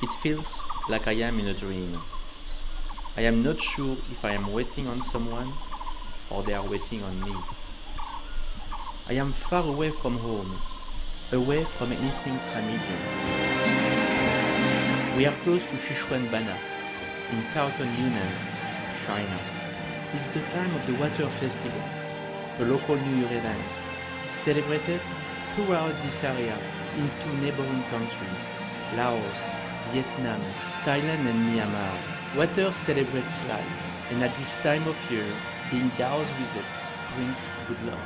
It feels like I am in a dream. I am not sure if I am waiting on someone or they are waiting on me. I am far away from home, away from anything familiar. We are close to Sichuan-Bana, in southern Yunnan, China. It's the time of the Water Festival, a local New Year event, celebrated throughout this area in two neighboring countries, Laos, Vietnam, Thailand and Myanmar. Water celebrates life, and at this time of year, being doused with it brings good luck.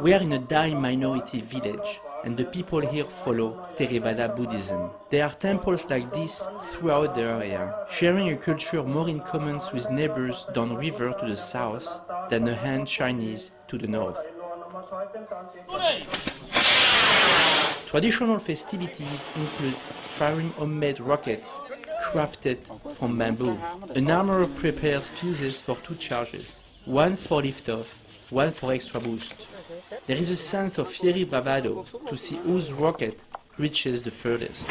We are in a Dai minority village, and the people here follow Theravada Buddhism. There are temples like this throughout the area, sharing a culture more in common with neighbors downriver to the south than the Han Chinese to the north. Traditional festivities include firing homemade rockets crafted from bamboo. An armorer prepares fuses for two charges, one for liftoff, one for extra boost. There is a sense of fiery bravado to see whose rocket reaches the furthest.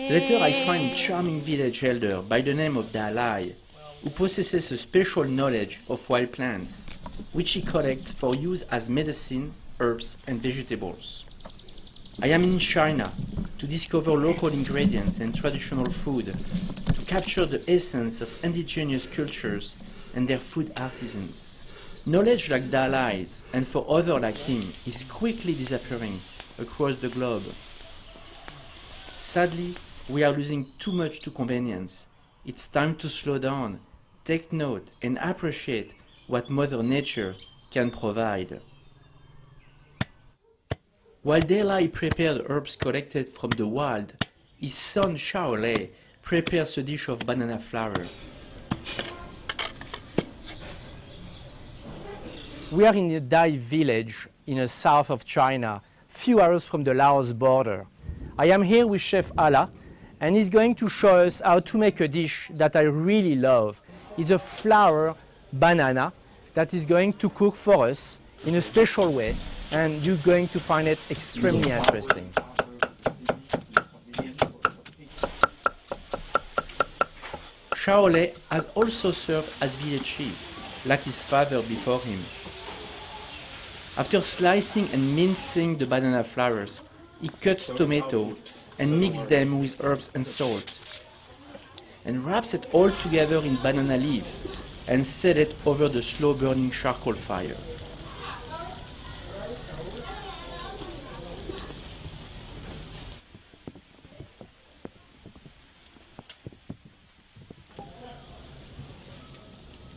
Later I find a charming village elder by the name of Dalai, who possesses a special knowledge of wild plants, which he collects for use as medicine, herbs and vegetables. I am in China to discover local ingredients and traditional food, to capture the essence of indigenous cultures and their food artisans. Knowledge like Dalai's, and for others like him, is quickly disappearing across the globe. Sadly, we are losing too much to convenience. It's time to slow down, take note and appreciate what Mother Nature can provide. While Dalai prepared herbs collected from the wild, his son Shaolei prepares a dish of banana flour. We are in a Dai village in the south of China, few hours from the Laos border. I am here with Chef Ala, and he's going to show us how to make a dish that I really love. It's a flour banana that is going to cook for us in a special way, and you're going to find it extremely interesting. Shaolei has also served as village chief, like his father before him. After slicing and mincing the banana flowers, he cuts tomato and mixes them with herbs and salt, and wraps it all together in banana leaf and set it over the slow-burning charcoal fire.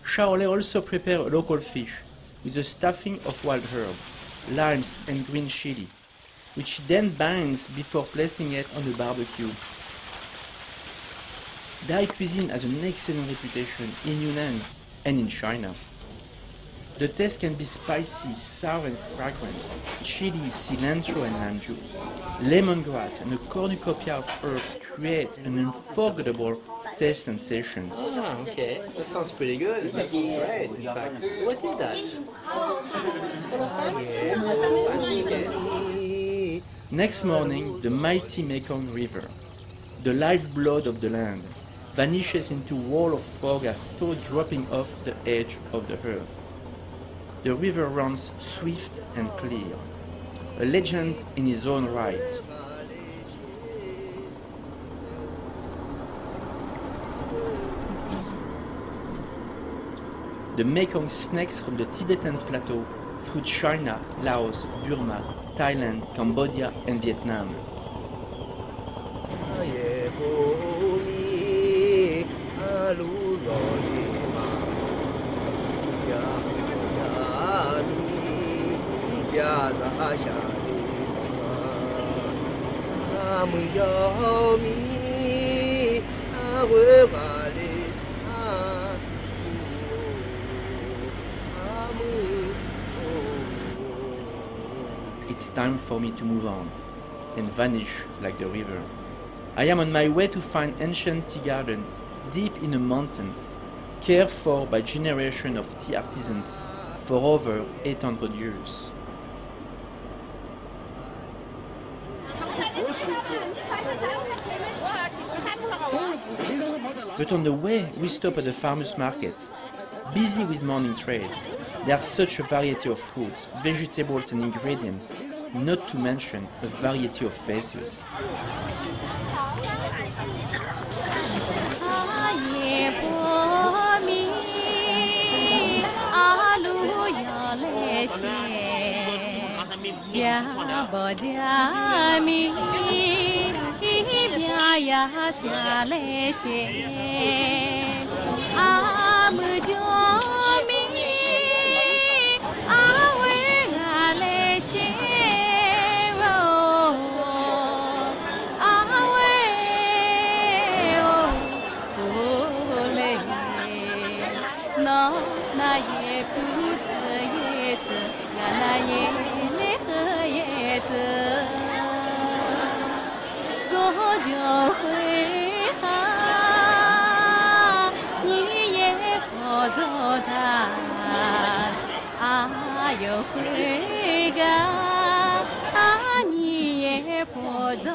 Shaolei also prepares a local fish with a stuffing of wild herb, limes and green chili, which he then binds before placing it on the barbecue. Dai cuisine has an excellent reputation in Yunnan and in China. The taste can be spicy, sour and fragrant, chili, cilantro and lime juice. Lemongrass and a cornucopia of herbs create an unforgettable taste sensations. Ah, okay. That sounds pretty good. That sounds great, in fact. What is that? Next morning, the mighty Mekong River, the lifeblood of the land, vanishes into a wall of fog as though dropping off the edge of the earth. The river runs swift and clear, a legend in his own right. The Mekong snakes from the Tibetan Plateau through China, Laos, Burma, Thailand, Cambodia and Vietnam. It's time for me to move on and vanish like the river. I am on my way to find ancient tea garden deep in the mountains, cared for by generations of tea artisans for over 800 years. But on the way, we stop at the farmers' market, busy with morning trades. There are such a variety of fruits, vegetables and ingredients, not to mention a variety of faces.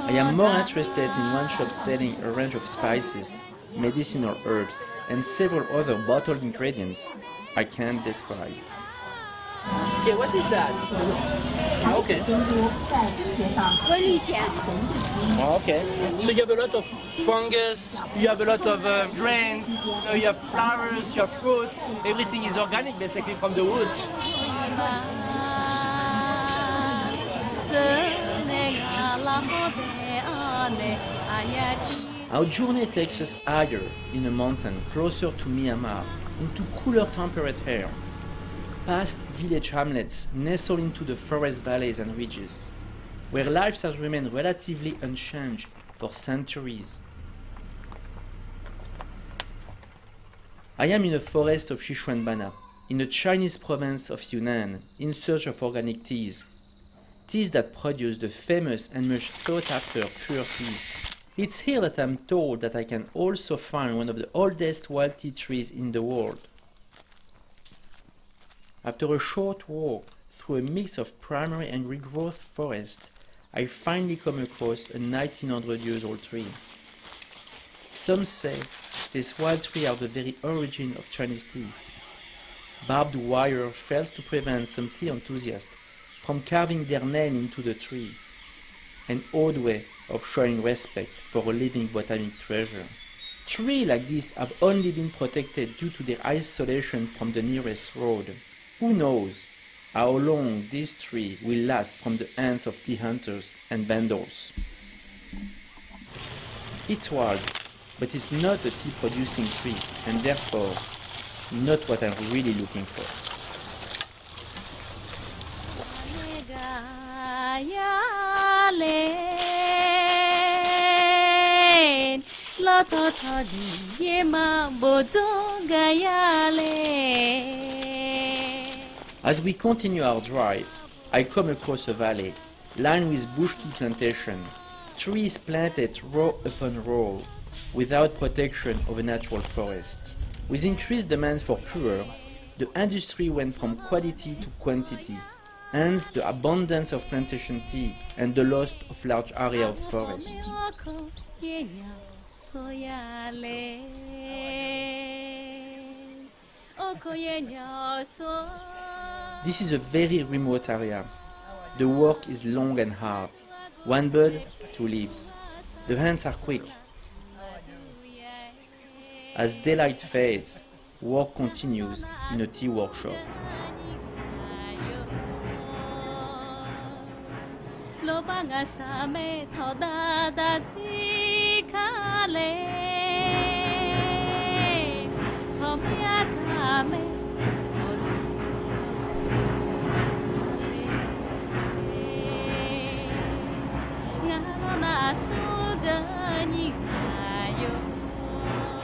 I am more interested in one shop selling a range of spices, medicinal herbs, and several other bottled ingredients I can't describe. Okay, what is that? Okay. Okay. So you have a lot of fungus, you have a lot of grains, you have flowers, you have fruits. Everything is organic basically from the woods. Our journey takes us higher in a mountain, closer to Myanmar, into cooler temperate air, past village hamlets nestled into the forest valleys and ridges, where life has remained relatively unchanged for centuries. I am in a forest of Sichuanbana, in the Chinese province of Yunnan, in search of organic teas. Teas that produce the famous and much sought-after pure teas. It's here that I'm told that I can also find one of the oldest wild tea trees in the world. After a short walk through a mix of primary and regrowth forest, I finally come across a 1900-year-old tree. Some say this wild tree are the very origin of Chinese tea. Barbed wire fails to prevent some tea enthusiasts from carving their name into the tree, an odd way of showing respect for a living botanic treasure. Trees like this have only been protected due to their isolation from the nearest road. Who knows how long this tree will last from the hands of tea hunters and vandals. It's wild, but it's not a tea-producing tree, and therefore not what I'm really looking for. As we continue our drive, I come across a valley lined with bush tea plantation, trees planted row upon row, without protection of a natural forest. With increased demand for pure, the industry went from quality to quantity, hence the abundance of plantation tea and the loss of large area of forest. This is a very remote area. The work is long and hard. One bud, two leaves. The hands are quick. As daylight fades, work continues in a tea workshop.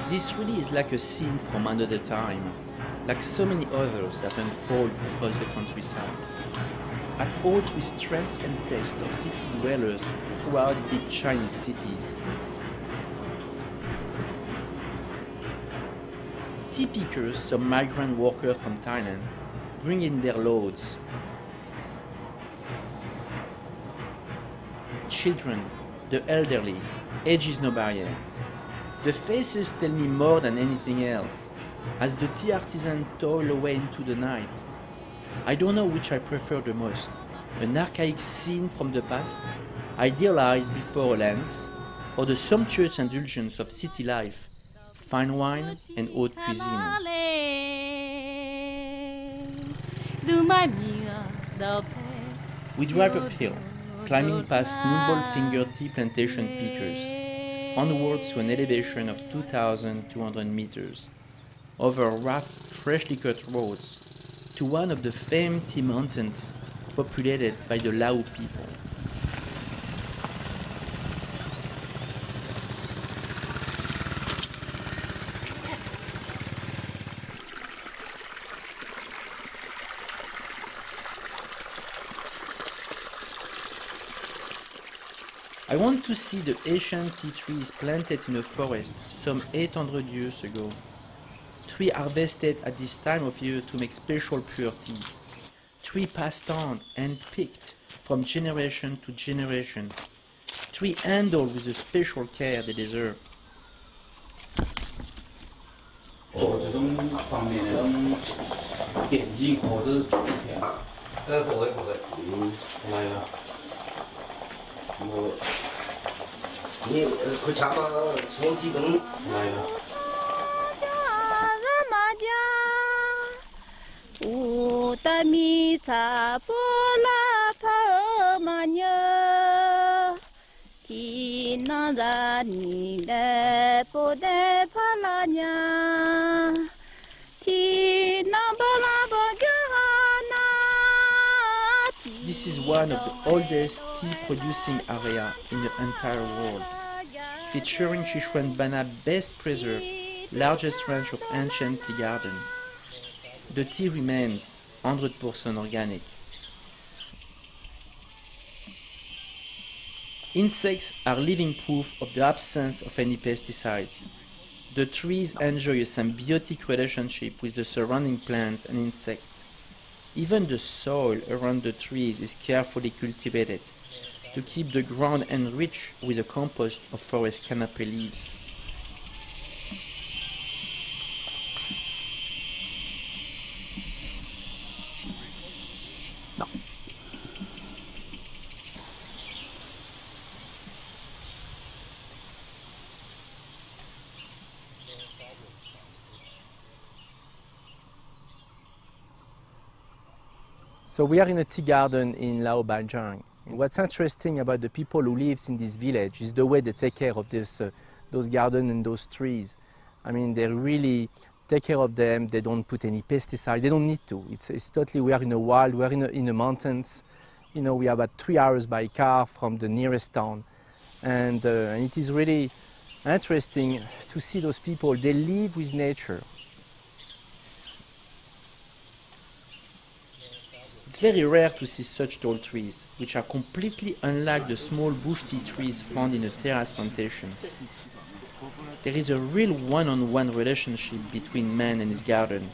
This really is like a scene from another time, like so many others that unfold across the countryside. At odds with strengths and tastes of city dwellers throughout big Chinese cities. Tea pickers, some migrant workers from Thailand, bring in their loads. Children, the elderly, age is no barrier. The faces tell me more than anything else, as the tea artisans toil away into the night. I don't know which I prefer the most, an archaic scene from the past, idealized before a lens, or the sumptuous indulgence of city life, fine wine and haute cuisine. We drive uphill, climbing past nimble-fingered tea plantation pickers, onwards to an elevation of 2,200 meters, over rough, freshly cut roads, to one of the famed tea mountains populated by the Lao people. I want to see the ancient tea trees planted in a forest some 800 years ago. Tree harvested at this time of year to make special pure tea. Tree passed on and picked from generation to generation. Tree handled with the special care they deserve. This is one of the oldest tea-producing areas in the entire world, featuring Sichuan-Bana's best preserved, largest range of ancient tea garden. The tea remains 100% organic. Insects are living proof of the absence of any pesticides. The trees enjoy a symbiotic relationship with the surrounding plants and insects. Even the soil around the trees is carefully cultivated to keep the ground enriched with a compost of forest canopy leaves. No. So we are in a tea garden in Lao Baizhang. What's interesting about the people who live in this village is the way they take care of those gardens and those trees. I mean, they really take care of them. They don't put any pesticide. They don't need to. It's totally, we are in the wild, we are in the mountains. You know, we are about 3 hours by car from the nearest town. And it is really interesting to see those people. They live with nature. It's very rare to see such tall trees, which are completely unlike the small bush tea trees found in the terrace plantations. There is a real one-on-one relationship between man and his garden.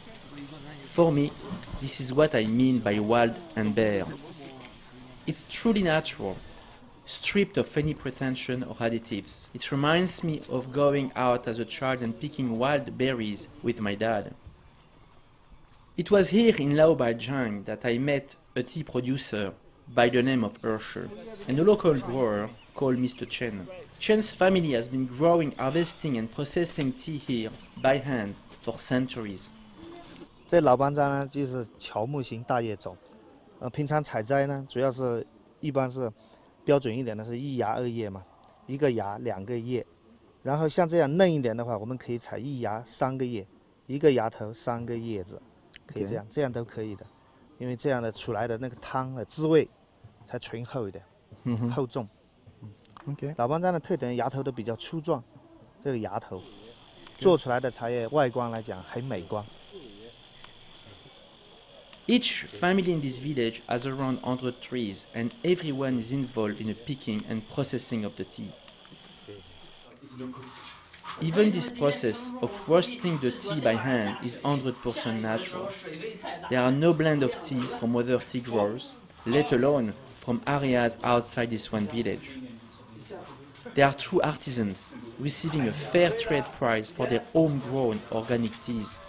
For me, this is what I mean by wild and bare. It's truly natural, stripped of any pretension or additives. It reminds me of going out as a child and picking wild berries with my dad. It was here in Lao Baizhang that I met a tea producer by the name of Ursher and a local grower called Mr. Chen. Chen's family has been growing, harvesting and processing tea here by hand for centuries. 这老班章呢，就是乔木型大叶种，平常采摘呢，主要是一般是标准一点的是1芽2叶嘛，一个芽2个叶，然后像这样嫩一点的话，我们可以采1芽3个叶，一个芽头3个叶子，可以这样，这样都可以的，因为这样的出来的那个汤的滋味才醇厚一点，厚重。OK。老班章的特点，芽头都比较粗壮，这个芽头做出来的茶叶外观来讲很美观。Each family in this village has around 100 trees, and everyone is involved in the picking and processing of the tea. Even this process of roasting the tea by hand is 100% natural. There are no blend of teas from other tea growers, let alone from areas outside this one village. They are true artisans, receiving a fair trade price for their homegrown organic teas.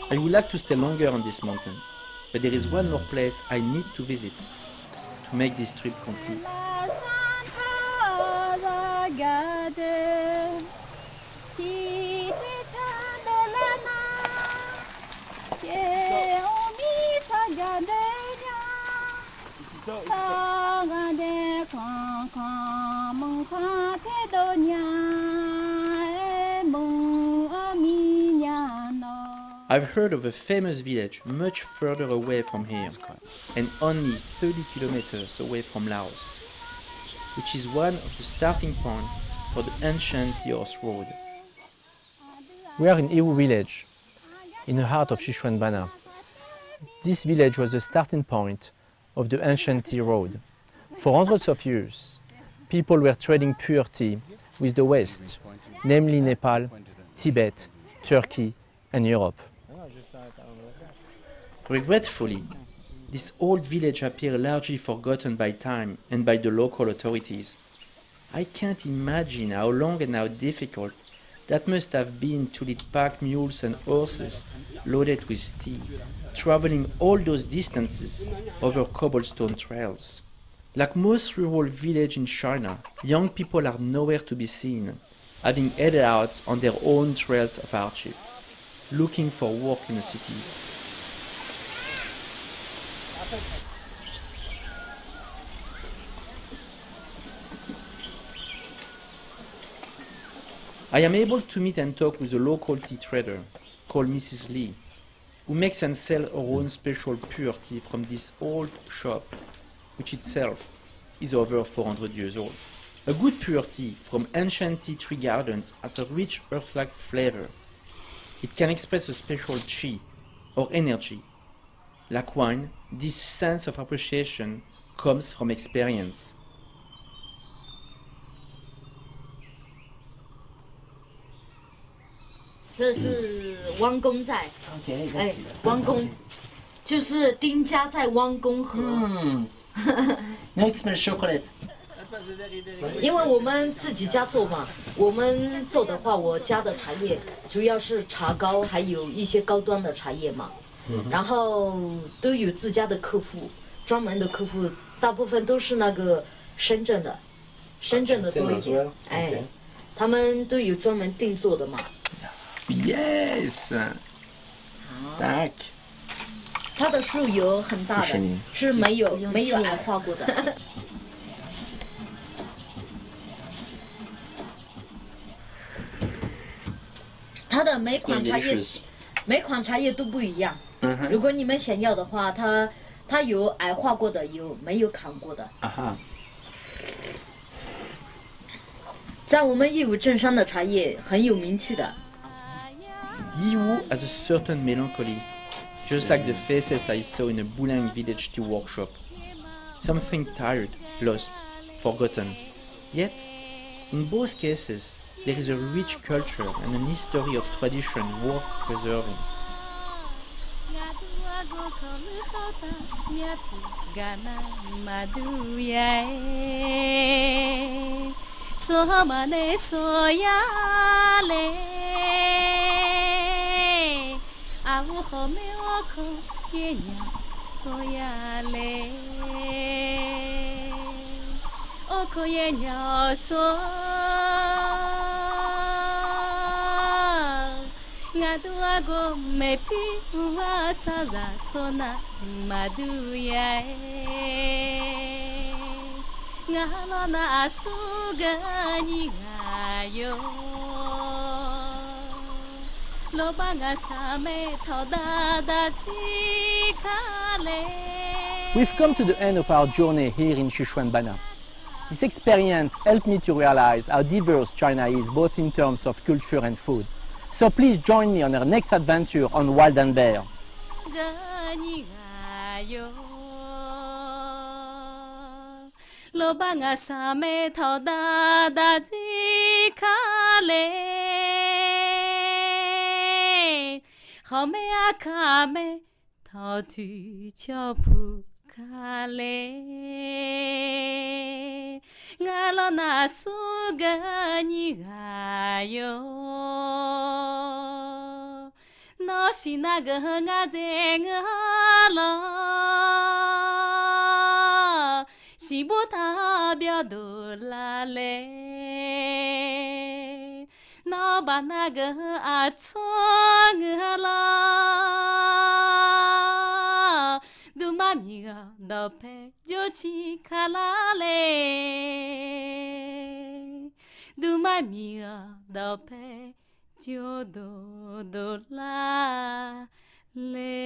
I would like to stay longer on this mountain, but there is one more place I need to visit to make this trip complete. I've heard of a famous village much further away from here, and only 30 kilometers away from Laos, which is one of the starting points for the ancient tea horse road. We are in Iwu village, in the heart of Sichuan-Bana. This village was the starting point of the ancient tea road. For hundreds of years, people were trading pure tea with the West, namely Nepal, Tibet, Turkey, and Europe. Regretfully, this old village appears largely forgotten by time and by the local authorities. I can't imagine how long and how difficult that must have been to lead pack mules and horses loaded with tea, traveling all those distances over cobblestone trails. Like most rural villages in China, young people are nowhere to be seen, having headed out on their own trails of hardship, looking for work in the cities. I am able to meet and talk with a local tea trader called Mrs. Lee, who makes and sells her own special pure tea from this old shop, which itself is over 400 years old. A good pure tea from ancient tea tree gardens has a rich earth-like flavor. It can express a special chi or energy. Like wine, this sense of appreciation comes from experience. 这是汪公寨， Okay, 哎，汪公就是丁家在汪公河。Now it smells chocolate. 因为我们自己家做嘛，我们做的话，我家的茶叶主要是茶膏，还有一些高端的茶叶嘛。然后都有自家的客户，专门的客户，大部分都是那个深圳的多一点。哎，他们都有专门定做的嘛。Yes. Tak. 它的树有很大的，是没有矮化过的。它的每款茶叶都不一样。如果你们想要的话，它有矮化过的，有没有砍过的。在我们义乌镇上的茶叶很有名气的。Yiwu has a certain melancholy, just like the faces I saw in a Bulang village tea workshop. Something tired, lost, forgotten. Yet, in both cases, there is a rich culture and an history of tradition worth preserving. So mane soya le 后面我可也要说呀嘞，我可也要说，我都阿个没皮我啥子说那嘛都呀我老那苏个你啊哟。We've come to the end of our journey here in Sichuan-Bana. This experience helped me to realize how diverse China is, both in terms of culture and food. So please join me on our next adventure on Wild and Bear. Hãy subscribe cho kênh Ghiền Mì Gõ để không bỏ lỡ nó bạn na gỡ à cho ngựa la du ma mi ga do pe jo chi kha la le du ma mi ga do pe jo do la le